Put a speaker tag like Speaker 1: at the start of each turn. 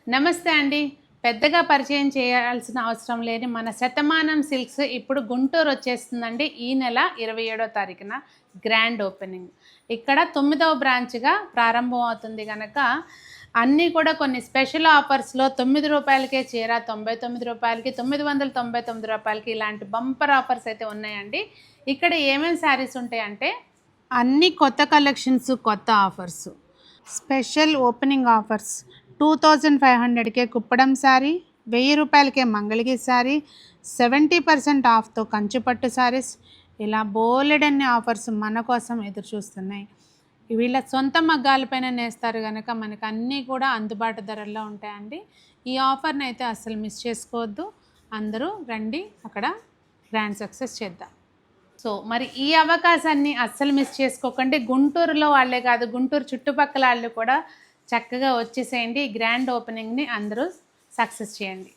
Speaker 1: నమస్తే అండి. పెద్దగా పరిచయం చేయాల్సిన అవసరం లేని మన శతమానం సిల్క్స్ ఇప్పుడు గుంటూరు వచ్చేస్తుందండి. ఈ నెల 27వ తారీఖున గ్రాండ్ ఓపెనింగ్. ఇక్కడ 9వ బ్రాంచ్‌గా ప్రారంభం అవుతుంది గనక అన్నీ కూడా కొన్ని స్పెషల్ ఆఫర్స్‌లో రూ. 9కే చీర, రూ. 99కి, రూ. 999 ఇలాంటి బంపర్ ఆఫర్స్ అయితే ఉన్నాయండి. ఇక్కడ ఏమేమి శారీస్ ఉంటాయంటే అన్ని కొత్త కలెక్షన్స్, కొత్త ఆఫర్స్. స్పెషల్ ఓపెనింగ్ ఆఫర్స్ 2500కే కుప్పడం శారీ, రూ. 1000కే మంగళగిరి శారీ, 70% ఆఫ్తో కంచుపట్టు శారీస్, ఇలా బోలెడన్ని ఆఫర్స్ మన కోసం ఎదురు చూస్తున్నాయి. వీళ్ళ సొంత మగ్గాలపైన నేస్తారు కనుక మనకు అన్నీ కూడా అందుబాటు ధరల్లో ఉంటాయండి. ఈ ఆఫర్ని అయితే అస్సలు మిస్ చేసుకోవద్దు. అందరూ రండి, అక్కడ గ్రాండ్ సక్సెస్ చేద్దాం. సో మరి ఈ అవకాశాన్ని అస్సలు మిస్ చేసుకోకండి. గుంటూరులో వాళ్ళే కాదు, గుంటూరు చుట్టుపక్కల వాళ్ళు కూడా చక్కగా వచ్చేసేయండి. ఈ గ్రాండ్ ఓపెనింగ్ని అందరూ సక్సెస్ చేయండి.